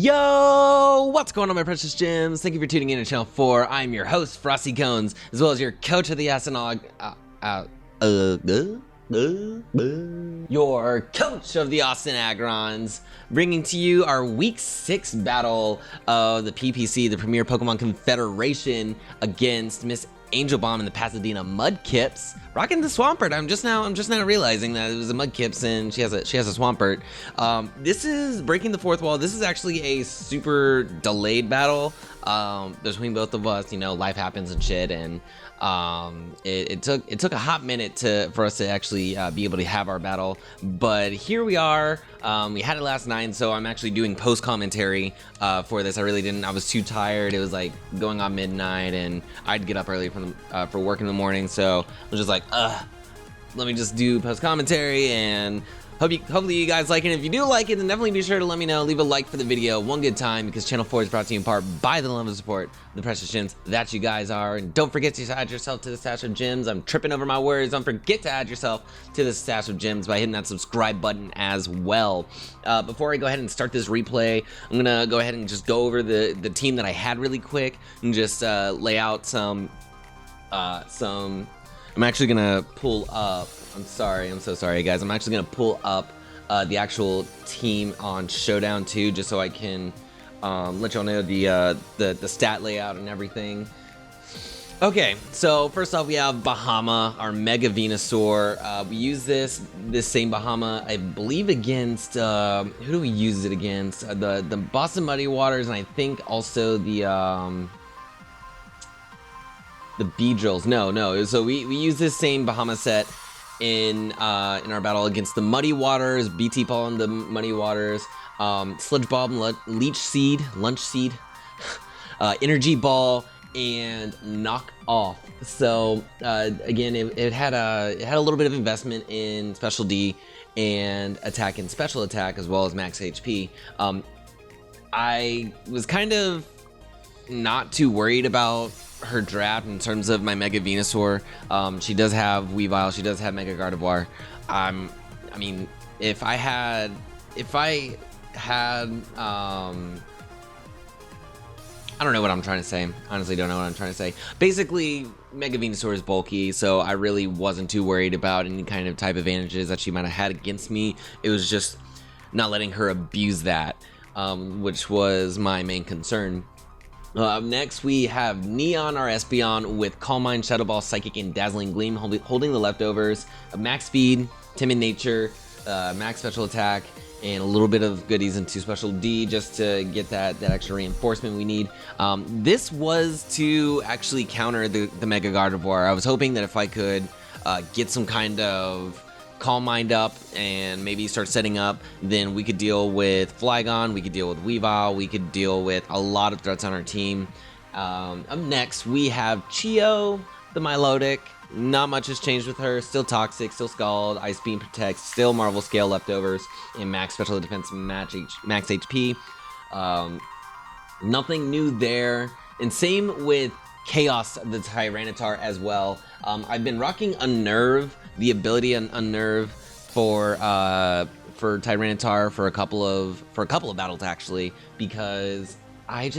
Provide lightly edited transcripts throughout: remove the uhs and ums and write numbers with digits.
Yo, what's going on, my precious gems? Thank you for tuning in to Channel 4. I'm your host, Frosty Cones, as well as your coach of the Austin your coach of the Austin Aggrons, bringing to you our Week 6 battle of the PPC, the Premier Pokemon Confederation, against MissAngelBomb and the Pasadena Mudkips, rocking the Swampert. I'm just now realizing that it was a Mudkips and she has a Swampert. This is breaking the fourth wall. This is actually a super delayed battle between both of us. You know, life happens and shit, and it took a hot minute for us to actually be able to have our battle, but here we are. We had it last night, so I'm actually doing post commentary for this. I really didn't. I was too tired. It was like going on midnight, and I'd get up early for work in the morning, so I was just like, let me just do post commentary, and hopefully you guys like it. If you do like it, then definitely be sure to let me know. Leave a like for the video one good time, because Channel 4 is brought to you in part by the love and support, the precious gems that you guys are. And don't forget to add yourself to the stash of gems. I'm tripping over my words. Don't forget to add yourself to the stash of gems by hitting that subscribe button as well. Before I go ahead and start this replay, I'm gonna go ahead and just go over the team that I had really quick and just lay out some. I'm actually gonna pull up. I'm so sorry, guys. I'm actually gonna pull up the actual team on Showdown 2, just so I can let y'all know the stat layout and everything. Okay, so first off, we have Bahama, our Mega Venusaur. We use this same Bahama, I believe, against who do we use it against? The Boston Muddy Waters, and I think also the Beedrills. No. So we use this same Bahama set in our battle against the Muddy Waters, BT Ball and the Muddy Waters, Sludge Bomb, Lunch Seed, Energy Ball, and Knock Off. So again, it had a little bit of investment in Special D and Attack and Special Attack, as well as Max HP. I was kind of not too worried about her draft in terms of my Mega Venusaur. She does have Weavile, she does have Mega Gardevoir. I mean, if I had I don't know what I'm trying to say. Honestly, don't know what I'm trying to say. Basically, Mega Venusaur is bulky, so I really wasn't too worried about any kind of type advantages that she might have had against me. It was just not letting her abuse that, which was my main concern. Next, we have Neon, our Espeon, with Calm Mind, Shadow Ball, Psychic, and Dazzling Gleam, holding the leftovers. Max Speed, Timid Nature, Max Special Attack, and a little bit of goodies into Special D just to get that extra reinforcement we need. This was to actually counter the Mega Gardevoir. I was hoping that if I could get some kind of Calm Mind up and maybe start setting up, then we could deal with Flygon, we could deal with Weavile, we could deal with a lot of threats on our team. Up next, we have Chio, the Milotic. Not much has changed with her. Still Toxic, still Scald, Ice Beam Protect, still Marvel Scale leftovers, and Max Special Defense, Max HP. Nothing new there. And same with Chaos, the Tyranitar, as well. I've been rocking Unnerve, the ability Unnerve for Tyranitar for a couple of battles, actually, because I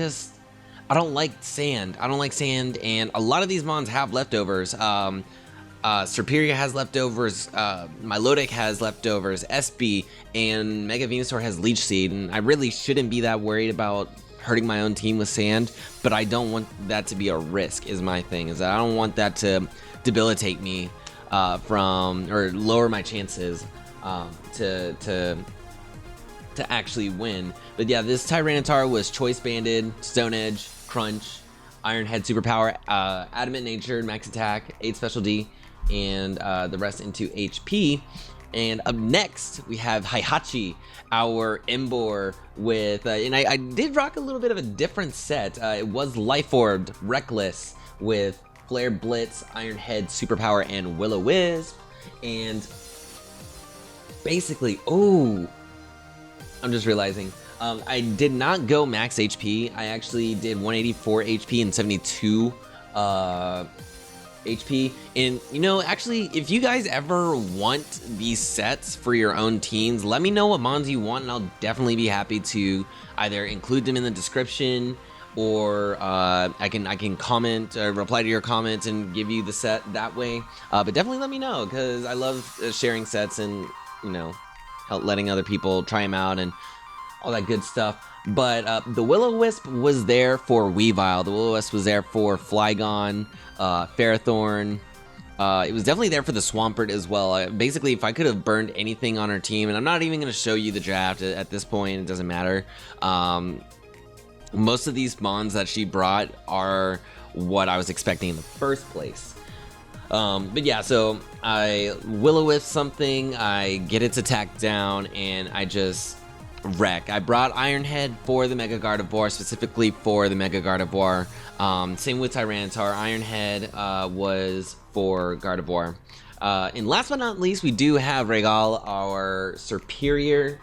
don't like sand. I don't like sand, and a lot of these mons have leftovers. Serperior has leftovers, Milotic has leftovers, SB, and Mega Venusaur has Leech Seed, and I really shouldn't be that worried about hurting my own team with sand, but I don't want that to be a risk, is my thing, is that I don't want that to debilitate me or lower my chances to actually win. But yeah, this Tyranitar was Choice Banded, Stone Edge, Crunch, Iron Head Superpower, Adamant Nature, Max Attack, 8 Special D, and the rest into HP. And up next, we have Heihachi, our Emboar, with, and I did rock a little bit of a different set. It was Life Orbed, Reckless, with Flare Blitz, Iron Head Superpower, and Will-O-Wisp. And basically, I'm just realizing, I did not go max HP. I actually did 184 HP and 72 HP. And you know, actually, if you guys ever want these sets for your own teams, let me know what mons you want, and I'll definitely be happy to either include them in the description, or I can comment, reply to your comments and give you the set that way. But definitely let me know, because I love sharing sets and, you know, letting other people try them out and all that good stuff. But the Will-O-Wisp was there for Weavile. The Will-O-Wisp was there for Flygon, Ferrothorn. It was definitely there for the Swampert as well. Basically, if I could have burned anything on her team, and I'm not even going to show you the draft at this point, it doesn't matter. Most of these mons that she brought are what I was expecting in the first place. But yeah, so I Will-O-Wisp something, I get its attack down, and I just wreck. I brought Iron Head for the Mega Gardevoir, specifically for the Mega Gardevoir. Same with Tyranitar. Iron Head was for Gardevoir. And last but not least, we do have Regal, our superior,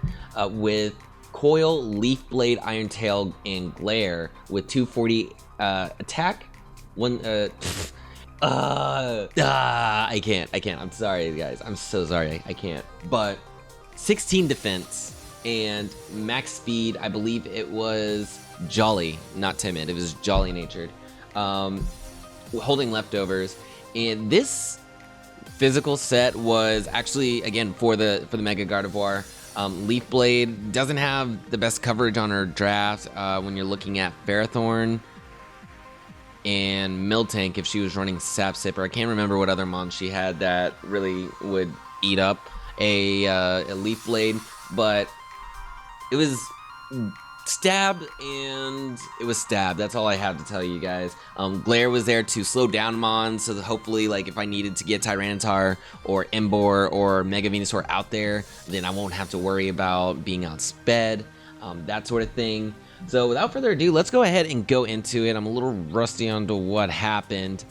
with Coil, Leaf Blade, Iron Tail, and Glare with 240 attack. I can't. I'm sorry, guys. I'm so sorry. I can't. But 16 defense and max speed. I believe it was Jolly, not timid. It was Jolly natured. Holding leftovers. And this physical set was actually, again, for the Mega Gardevoir. Leaf Blade doesn't have the best coverage on her draft when you're looking at Ferrothorn and Miltank if she was running Sap Sipper. I can't remember what other mons she had that really would eat up a Leaf Blade, but it was stabbed and it was stabbed. That's all I have to tell you guys. Glare was there to slow down mons, so that hopefully, like, if I needed to get Tyranitar or Emboar or Mega Venusaur out there, then I won't have to worry about being outsped, that sort of thing. So without further ado, let's go ahead and go into it. I'm a little rusty onto what happened,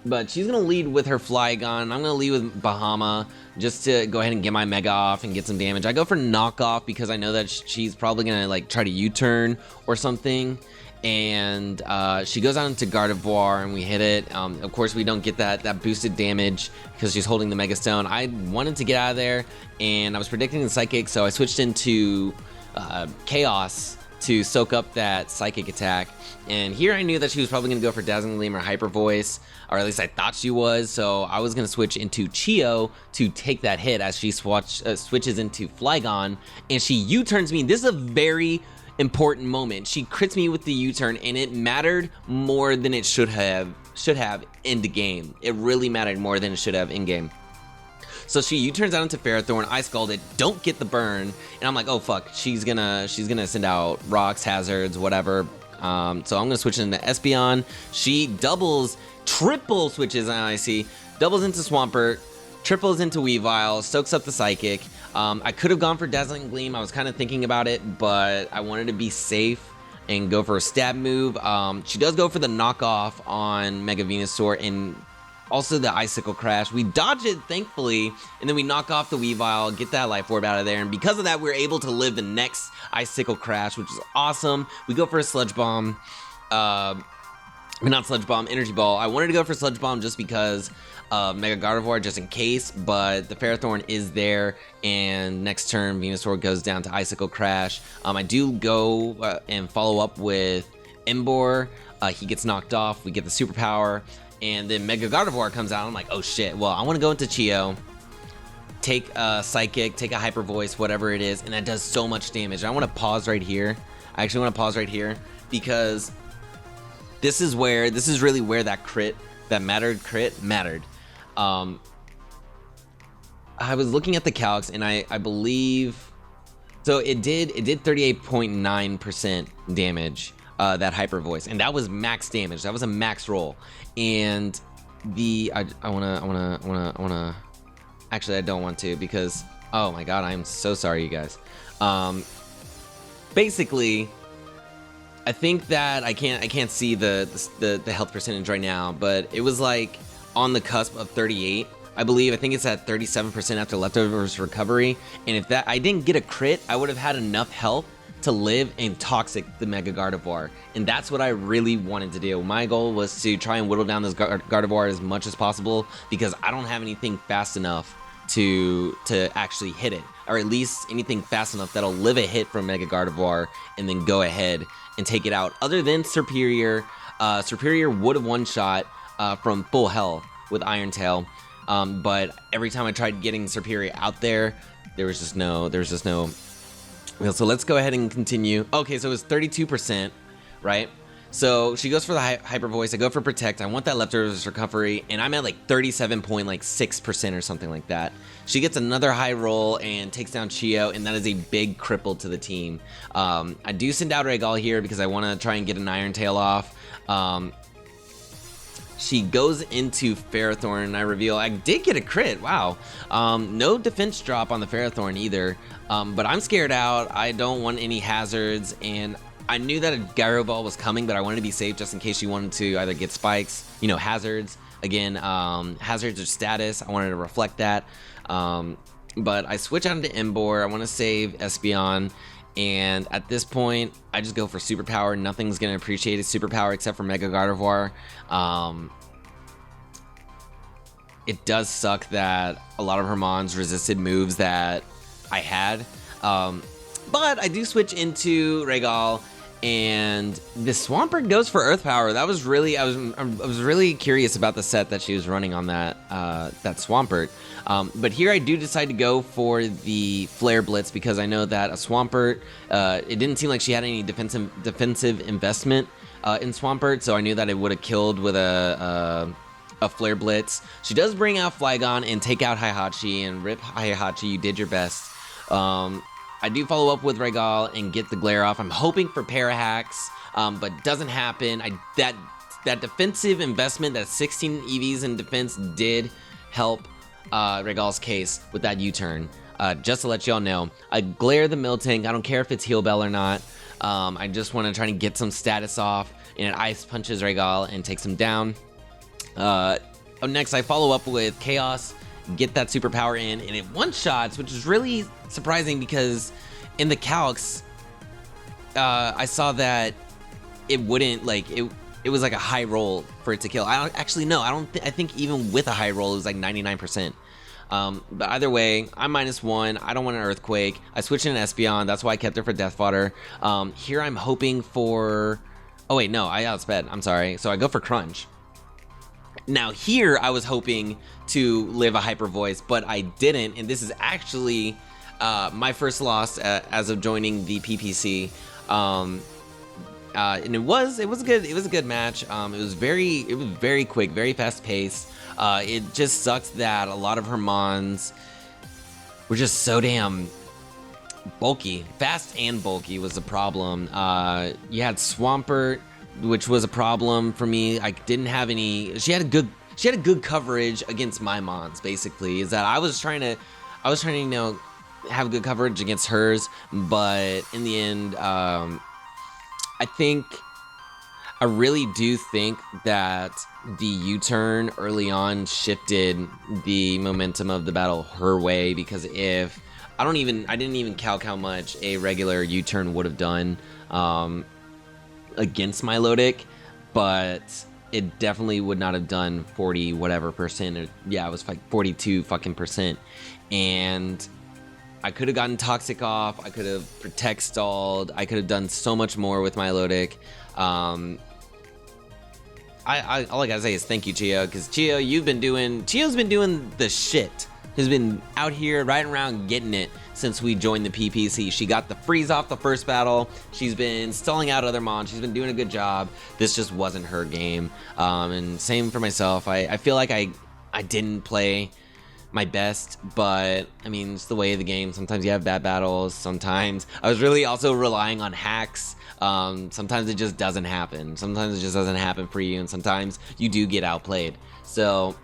but she's going to lead with her Flygon. I'm going to lead with Bahama just to go ahead and get my Mega off and get some damage. I go for Knockoff because I know that she's probably going to, like, try to U-turn or something. And she goes out into Gardevoir and we hit it. Of course, we don't get that boosted damage because she's holding the Mega Stone. I wanted to get out of there, and I was predicting the Psychic, so I switched into Chaos to soak up that Psychic attack. And here I knew that she was probably going to go for Dazzling Gleam or Hyper Voice, or at least I thought she was, so I was going to switch into Chio to take that hit as she switches into Flygon, and she U-turns me. This is a very important moment. She crits me with the U-turn, and it mattered more than it should have in the game. It really mattered more than it should have in game. So she U-turns out into Ferrothorn. I scalded, don't get the burn, and I'm like, oh fuck, she's gonna send out rocks, hazards, whatever. So I'm gonna switch into Espeon. She triple switches on Icy, doubles into Swampert, triples into Weavile, soaks up the Psychic. I could have gone for Dazzling Gleam. I was kind of thinking about it, but I wanted to be safe and go for a stab move. She does go for the knockoff on Mega Venusaur and also the Icicle Crash. We dodge it, thankfully, and then we knock off the Weavile, get that Life Orb out of there, and because of that, we're able to live the next Icicle Crash, which is awesome. We go for a Sludge Bomb. Not Sludge Bomb, Energy Ball. I wanted to go for Sludge Bomb just because Mega Gardevoir, just in case, but the Ferrothorn is there, and next turn, Venusaur goes down to Icicle Crash. I do go and follow up with Emboar. He gets knocked off. We get the superpower. And then Mega Gardevoir comes out. I'm like, oh shit. Well, I want to go into Chio, take a Psychic, take a Hyper Voice, whatever it is, and that does so much damage. I want to pause right here. I actually want to pause right here because this is really where that crit mattered. I was looking at the calcs, and I believe, so it did 38.9% damage. That Hyper Voice, and that was max damage. That was a max roll. And I wanna actually, I don't want to, because oh my god, I'm so sorry, you guys. Basically, I think that I can't see the health percentage right now, but it was like on the cusp of 38. I believe. I think it's at 37% after leftovers recovery. And if that I didn't get a crit, I would have had enough health to live and toxic the Mega Gardevoir, and that's what I really wanted to do. My goal was to try and whittle down this Gardevoir as much as possible, because I don't have anything fast enough to actually hit it, or at least anything fast enough that'll live a hit from Mega Gardevoir and then go ahead and take it out. Other than Serperior, Serperior would have one-shot from full health with Iron Tail, but every time I tried getting Serperior out there, there was just no. So let's go ahead and continue. Okay, so it was 32%, right? So she goes for the Hyper Voice. I go for Protect. I want that Leftovers Recovery, and I'm at like 37.6% or something like that. She gets another high roll and takes down Chio, and that is a big cripple to the team. I do send out Regal here because I want to try and get an Iron Tail off. She goes into Ferrothorn, and I reveal I did get a crit. Wow. No defense drop on the Ferrothorn either, but I'm scared out. I don't want any hazards, and I knew that a Gyro Ball was coming, but I wanted to be safe just in case she wanted to either get spikes, you know, hazards. Again, hazards or status, I wanted to reflect that. But I switch out into Emboar. I want to save Espeon. And at this point, I just go for Superpower. Nothing's going to appreciate its Superpower except for Mega Gardevoir. It does suck that a lot of her mons resisted moves that I had. But I do switch into Regal, and the Swampert goes for Earth Power. That was really, I was really curious about the set that she was running on that Swampert. But here I do decide to go for the Flare Blitz because I know that a Swampert, it didn't seem like she had any defensive investment in Swampert, so I knew that it would have killed with a Flare Blitz. She does bring out Flygon and take out Heihachi, and rip Heihachi, you did your best. I do follow up with Regal and get the Glare off. I'm hoping for Parahacks, but doesn't happen. That defensive investment, that 16 EVs in defense did help Regal's case with that U-turn. Just to let y'all know, I Glare the Miltank. I don't care if it's Heal Bell or not. I just want to try to get some status off, and it Ice Punches Regal and takes him down. Next, I follow up with Chaos, get that Superpower in, and it one-shots, which is really surprising because in the calcs, I saw that it wouldn't, like, it was like a high roll for it to kill. I think even with a high roll, it was like 99%. But either way, I'm -1. I don't want an Earthquake. I switched in an Espeon. That's why I kept her for Death Fodder. Here I'm hoping for... Oh, wait, no, I outsped. I'm sorry. So I go for Crunch. Now here I was hoping to live a Hyper Voice, but I didn't, and this is actually my first loss as of joining the PPC. And it was a good match. It was very quick, very fast paced. It just sucks that a lot of her mons were just so damn bulky. Fast and bulky was the problem. You had Swampert, which was a problem for me. I didn't have any. She had a good coverage against my mons. Basically, is that I was trying to you know, have good coverage against hers, but in the end, I really do think that the U-turn early on shifted the momentum of the battle her way, because if I didn't even calc how much a regular U-turn would have done against my Milotic, but it definitely would not have done 40 whatever percent. Or, yeah, it was like 42 fucking percent, and I could have gotten Toxic off. I could have Protect stalled. I could have done so much more with my Milotic. All I gotta say is thank you, Chio, because Chio's been doing the shit. Has been out here riding around getting it since we joined the PPC. She got the freeze off the first battle. She's been stalling out other mons. She's been doing a good job. This just wasn't her game. And same for myself. I feel like I didn't play my best, but I mean, it's the way of the game. Sometimes you have bad battles. Sometimes I was really also relying on hacks. Sometimes it just doesn't happen. Sometimes it just doesn't happen for you, and sometimes you do get outplayed. So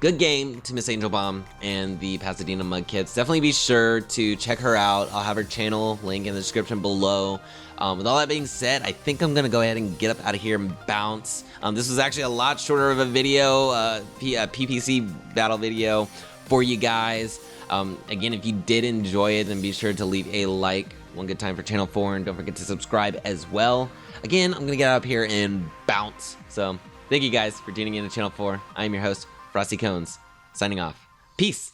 good game to MissAngelBomb and the Pasadena Mudkips. Definitely be sure to check her out. I'll have her channel link in the description below. With all that being said, I think I'm gonna go ahead and get up out of here and bounce. This was actually a lot shorter of a video, PPC battle video for you guys. Again, if you did enjoy it, then be sure to leave a like one good time for Channel 4, and don't forget to subscribe as well. Again, I'm going to get out of here and bounce. So thank you guys for tuning in to Channel 4. I am your host, Frosty Cones, signing off. Peace.